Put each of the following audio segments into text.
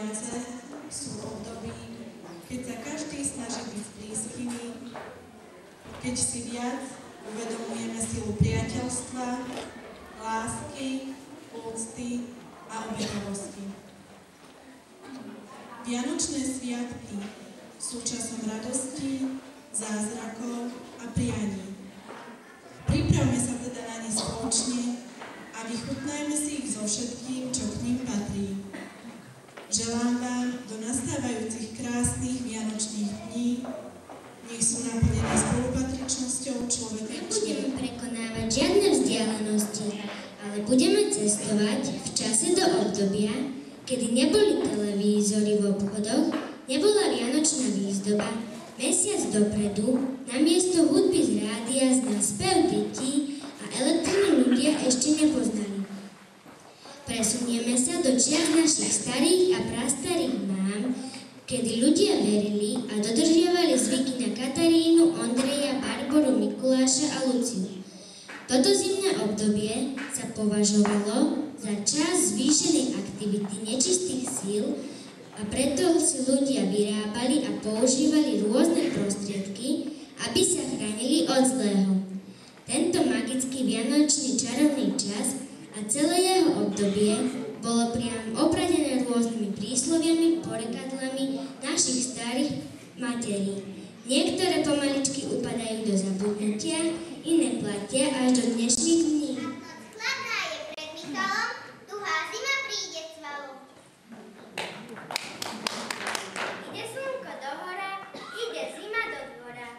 Vianoce sú období, keď sa každý snaží byť s blízkymi, keď si viac uvedomujeme silu priateľstva, lásky, úcty a obetavosti. Vianočné sviatky sú časom radosti, zázrakov a prianí. Pripravme sa teda na ne spoločne a vychutnajme si ich so všetkým, čo k nim patrí. Želám vám do nastávajúcich krásnych vianočných dní, nech sú naplnené spolupatričnosťou človeka. Nebudeme prekonávať žiadne vzdialenosti, ale budeme cestovať v čase do obdobia, kedy neboli televízory v obchodoch, nebola vianočná výzdoba, mesiac dopredu, namiesto hudby z rádia znel spev detí a elektrinu ľudia ešte nepoznali. Presunieme sa do čias našich starých a prastarých mám, kedy ľudia verili a dodržiavali zvyky na Katarínu, Ondreja, Barboru, Mikuláša a Luciu. Toto zimné obdobie sa považovalo za čas zvýšenej aktivity nečistých síl a preto si ľudia vyrábali a používali rôzne prostriedky, aby sa chránili od zlého. Tento magický vianočný čarovný čas a celé jeho obdobie bolo priam opradené rôznymi prísloviami, porekadlami našich starých materí. Niektoré pomaličky upadajú do zabudnutia, iné platia až do dnešných dní. Chladná je pred Michalom, tuhá zima príde s valom. Ide slnko do hora, ide zima do dvora.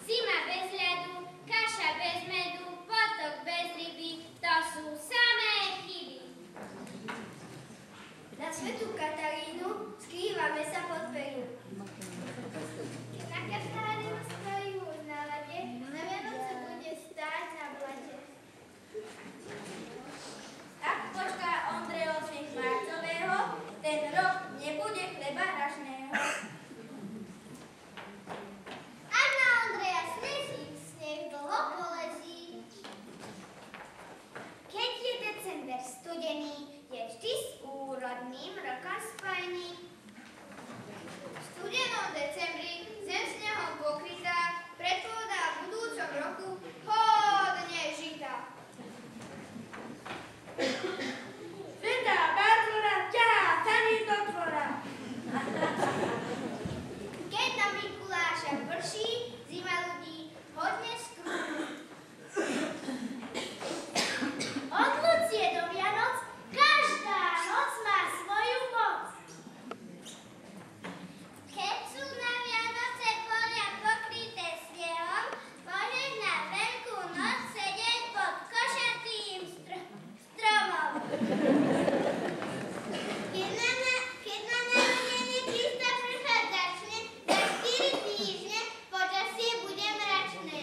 Zima bez ľadu, kaša bez medu, potok bez ryby, to sú samé chyby. Na svätú Katarínu skrývame sa pod peru. Na Katáriu stojí už na lade, na Vianoce bude stáť na blate. Ak počká Ondrejo smiech marcového, ten rok nebude chleba hrašného. Ak na Ondreja sneží, sneh dlho polezí. Keď je december studený, je vždy s úrodným rokom spojený. V studenom decembri zem snehom pokrytá predpovedá v budúcom roku hodne žita. Svätá Barbora ťahá sami do tvora. Keď na Mikuláša prší, zima ľudí hodne skrúti. Od Lucie do Vianoc každá noc má svoju moc. Keď sú na Vianoce polia pokryté snehom, môžeš na Veľkú noc sedieť pod košatým stromom. Keď na narodenie Krista prchať začne, za 4 týždne počasie bude mračné.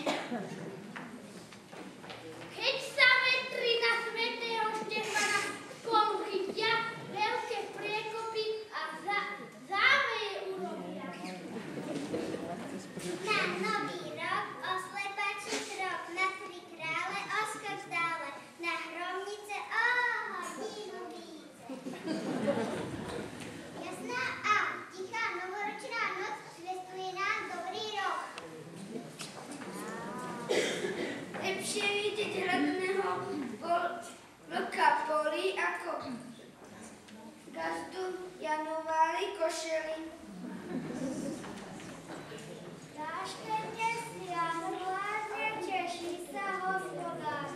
Keď sa vetri na svätého Štefana spolu chytia, veľké priekopy a záveje urobia. Na nový rok oslepačí krok, na 3 krále oskok dále, na hromnice hodinu více. Jasná a tichá novoročná noc zvestuje nám dobrý rok. Lepšie vidieť hradného vlka polí ako gazdu Janovári košeli. Záštete si Jan vládne, teší sa hospodár.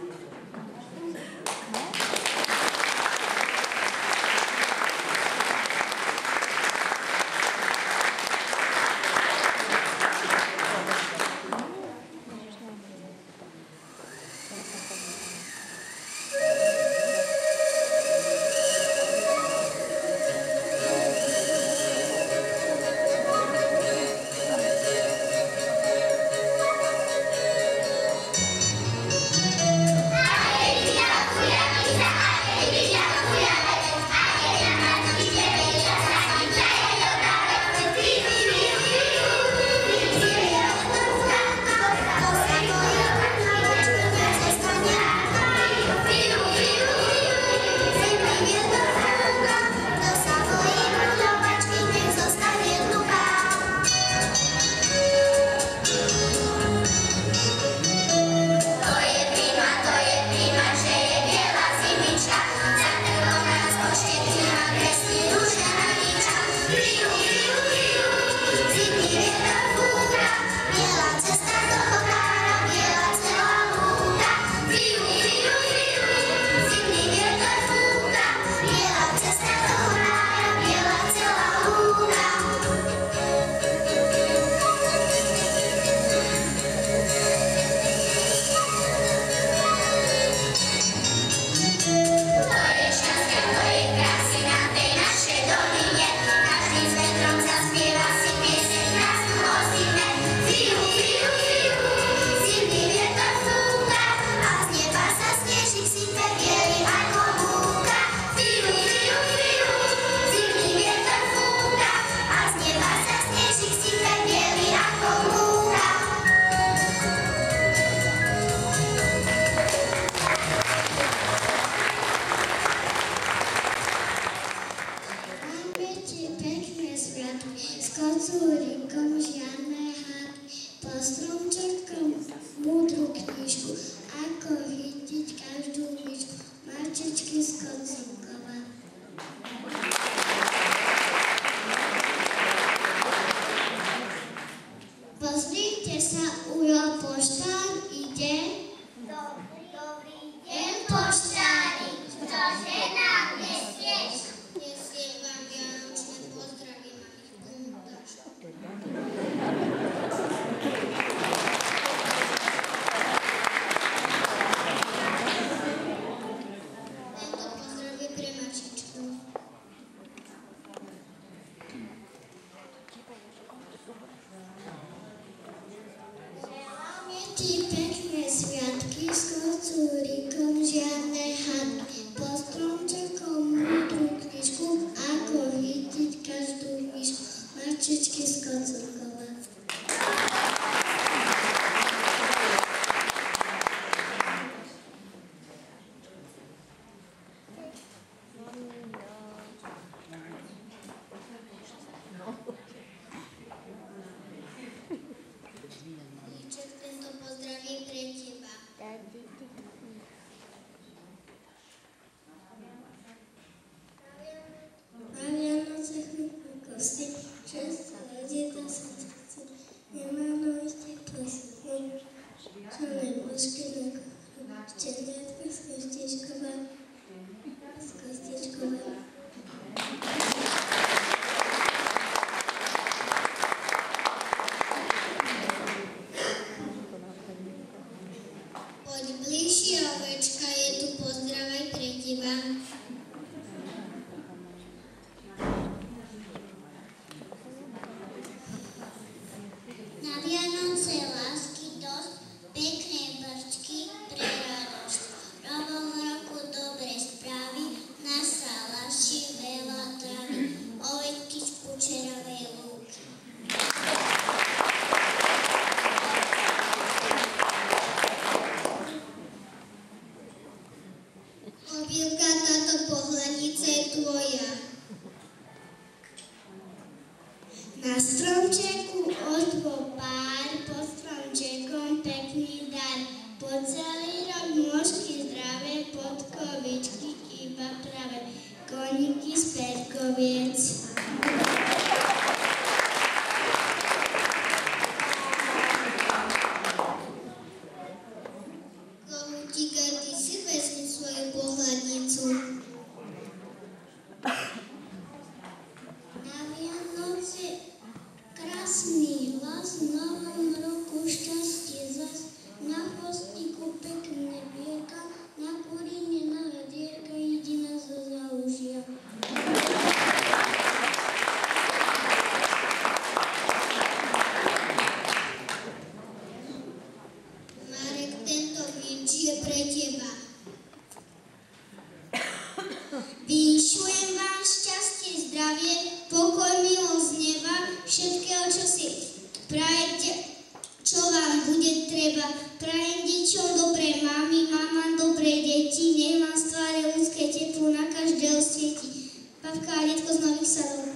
priemačky z Kocinkova. Pozrite sa, Ujo poštár ide. Dobrý deň, poštári. Čože nám nesieš? Nesiem vám vianočné pozdravy, malých buntašov. Tento pozdrav je pre Mačičku. Želáme ti pekné sviatky s kocúrikom, žiadne hadky, po stromčekom múdru knižku, ako chytiť každú myšku, Mačičky z Kocúrkova. Líček, tento pozdrav je pre teba. Na Vianoce chlupnú kosti, často vedie do srdca. Nemá nových teplých sukien, čelné božky na koru, štedriatka z Kostičkova. Poď bližšie, ovečka, je tu pozdrav aj pre teba. Na Vianoce lásky dosť, pekné brčky pre radosť. Novom roku dobre správy, na salaši veľa trávy, oveťky z pučerovej lúky. Mobilka, táto pohľadnica je tvoja. Na stromčeku ožbo pár, pod stromčekom pekný dar. Po celý rok môžky zdravé, podkovičky iba práve, koníky z Perkoviec. Kohutíka, ty si vezmi svoju pohľadnicu. Na Vianoce krásny hlas, v novom roku šťastie zas, na chvostiku pekné vierka, na kurine nové dierka, jediná zo zaužia. Marek, tento vinč je pre teba. Vinšujem vám šťastie, zdravie, pokoj, milosť z neba, všetkého, čo si prajete, čo vám bude treba. Prajem deťom dobré mamy, mama dobré deti, nech vám z tváre ľudské teplo na každého svieti. Babka a detko z Nových Sadov.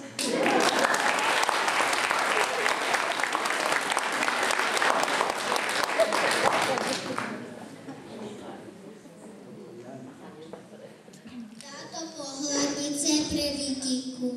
Táto pohľadnica je pre Vitiku.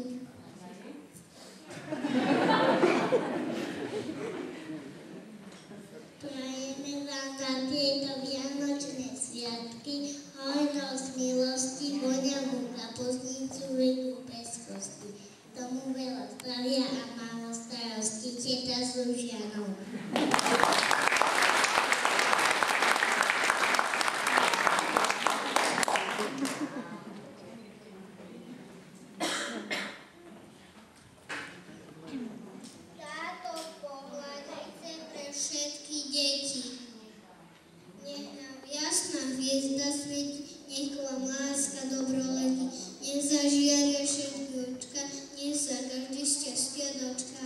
Prajeme vám na tieto vianočné sviatky hojnosť milosti, voňavú kapustnicu, veku bez kosti. Tomu veľa zdravia a málo starosti, teta s Lužianou. Táto pohľadnica pre všetky deti. Nech nám jasná hviezda svieti, nech vám láska dobro letí, nech zažiaria všetky očka, nech sa každý šťastia dočká.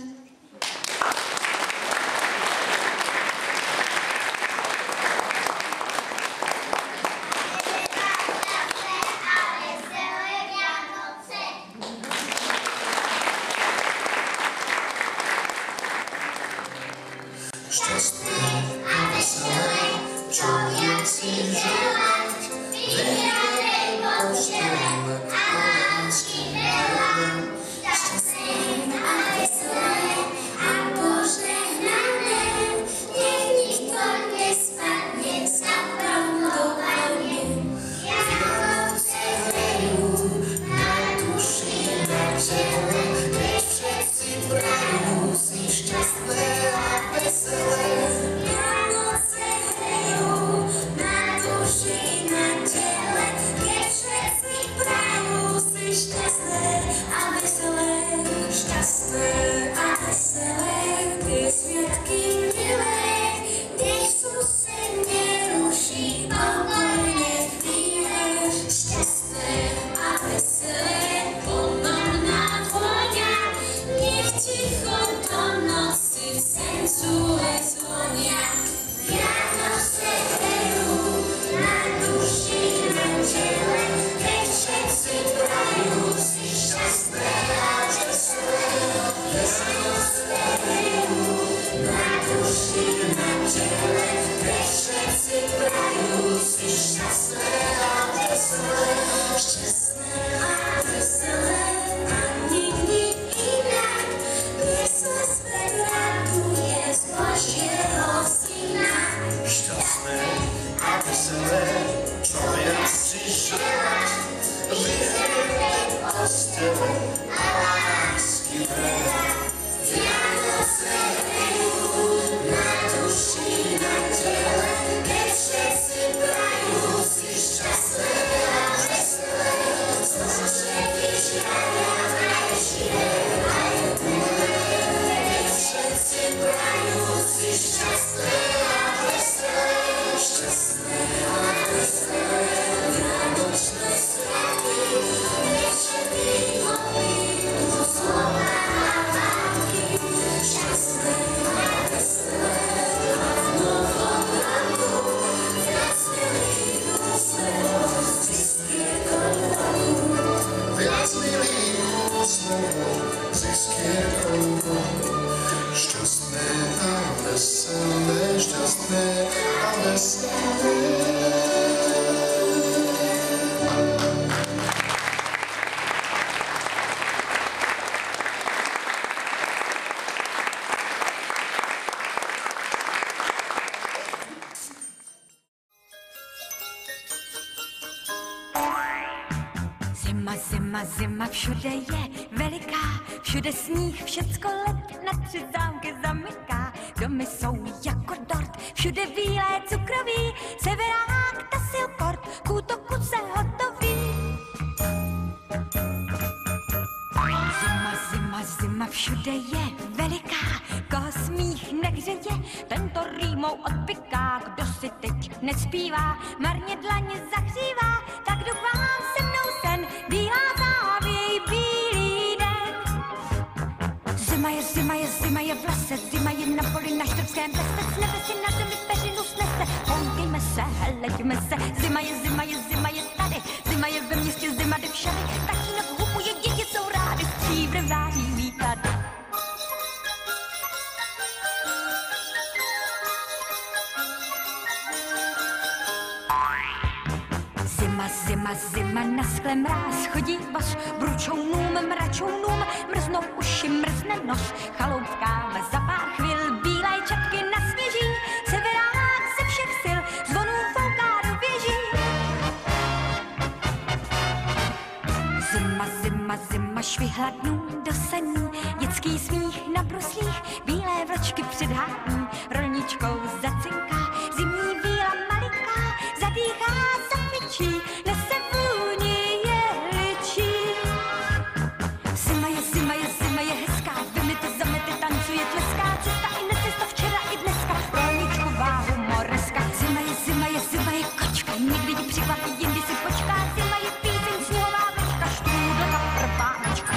Zima všude je veliká, všude sníh, všecko let, na 3 zámky zamyká. Domy jsou jako dort, všude bílé cukroví, severák, tasilport, k útoku se hotoví. Zima všude je veliká, koho smích nehřeje, tento rýmou odpiká. Kdo si teď nespívá, marně dlaně zahřívá, tak doufám se mnou sen, bílá závěj, bílý den. Zima je v lese, zima je na poli na štrbském plese, s nebe si na zemi peřinu snese, houkejme se, heleďme se, zima je tady, zima je ve městě, zima jde všady, tatínek hupuje, děti jsou rády, stříbr v září lítat. Zima, na skle mráz, chodí voz, bručounům, mračounům, mrznou uši, mrzne nos, chaloupkáme za pár chvil, bílé čapky nasněží, severák ze všech sil, zvonů fouká do věží. Zima, švihla dnů do sení, dětský smích na bruslích, bílé vločky před hátní, rolničkou zacinká, zimní víla malinká, zadýchá, zafičí, nese vůni jehličí. Zima je hezká, vymyty, zamety, tancuje, tleská, cesta i necesta, včera i dneska, rolničková humoreska. Zima je kočka, někdy ti překvapí, jindy si počká, zima je píseň, sněhová vlčka, štrůdlka, prvánečka.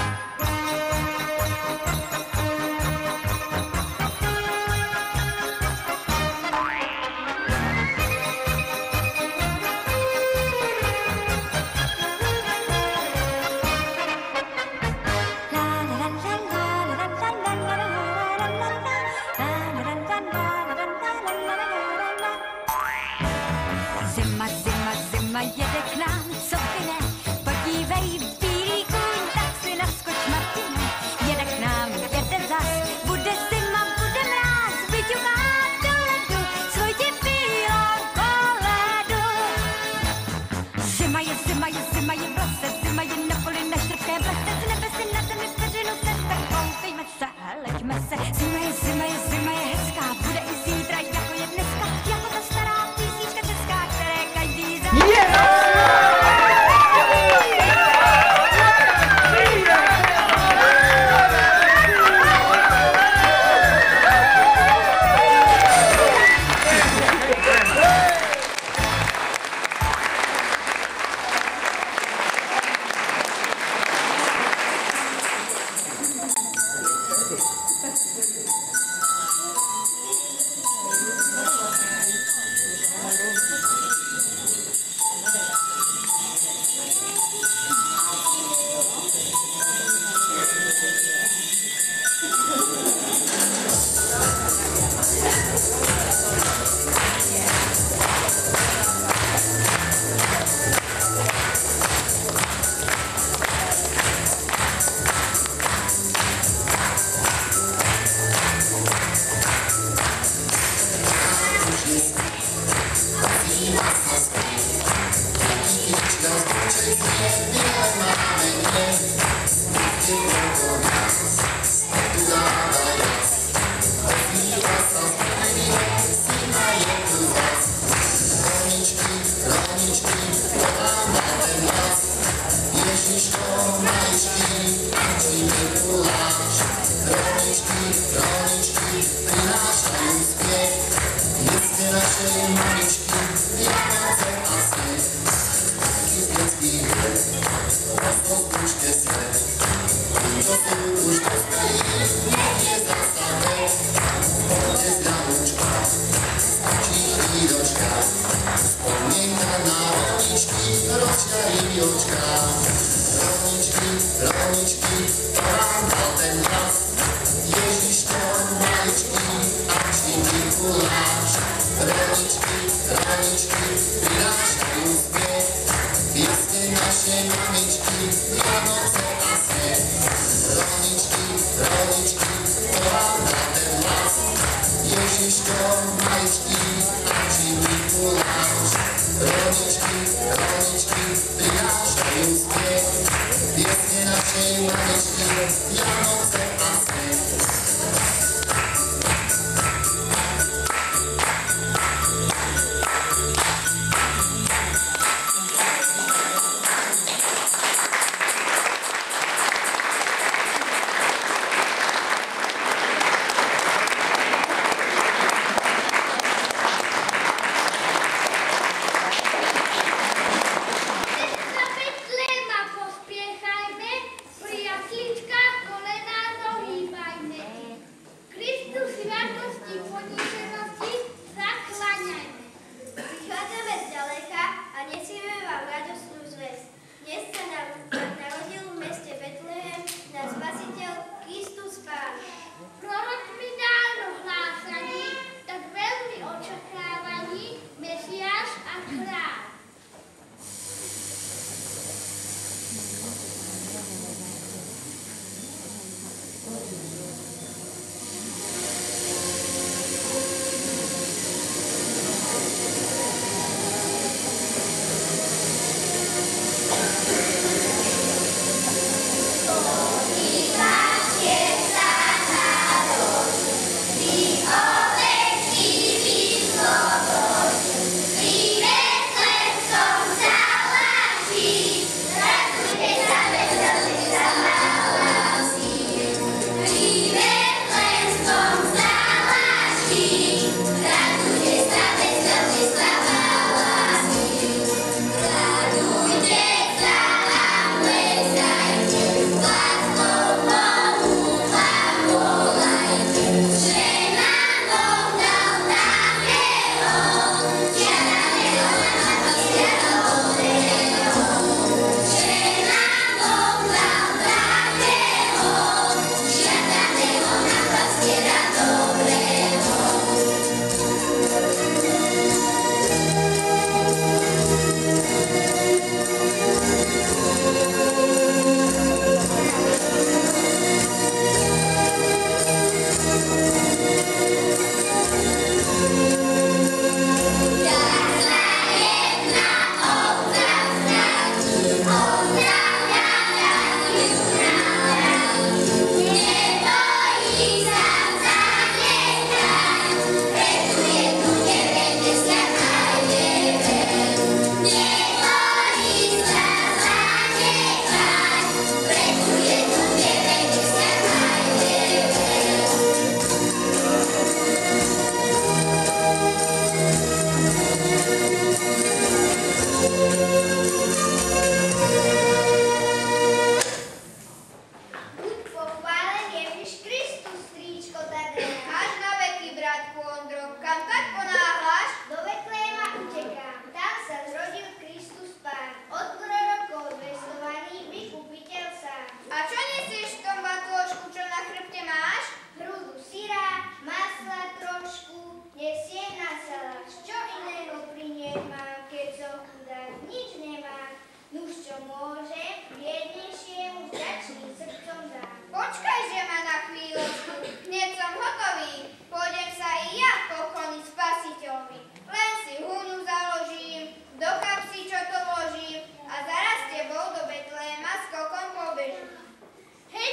Hej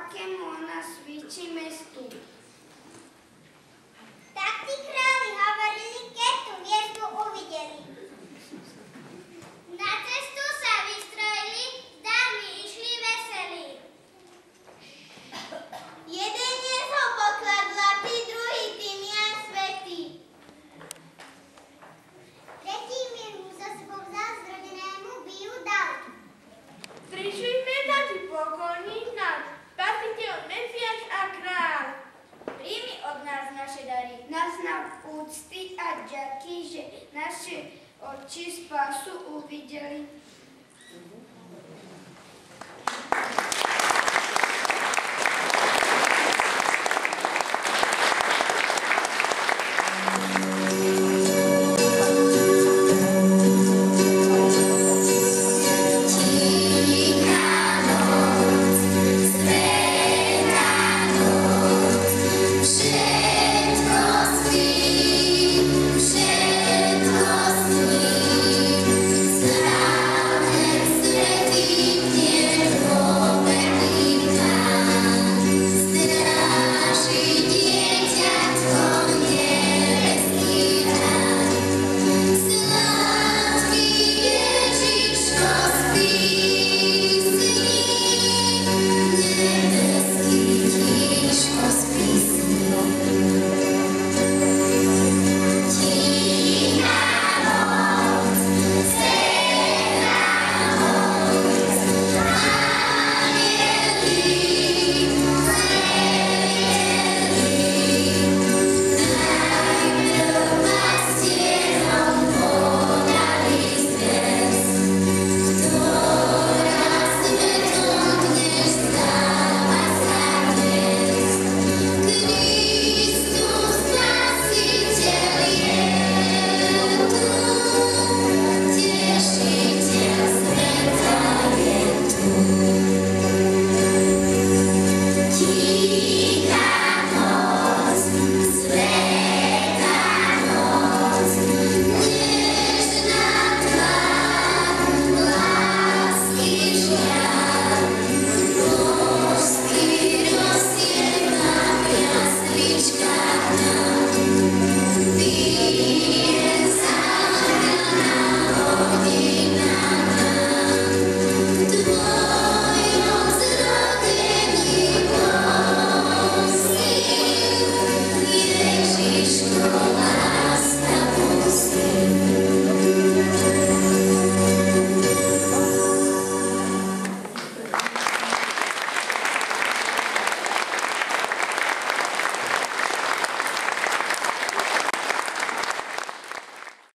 akému ona svíči mestu. Tak tí králi hovorili, keď tú hviezdu uvideli. Na cestu sa vystrojili, dávni išli veselí. Jeden niesol poklad zlatý, druhý tymián svätý. Tretí mirhu so sebou vzal, zrodenému bijú dal. Prišli sme dať pokorný nás, spasiteľ, Mesiáš a král. Príjmi od nás naše dary, nás na úcty a ďaky, že naše oči spásu uvideli.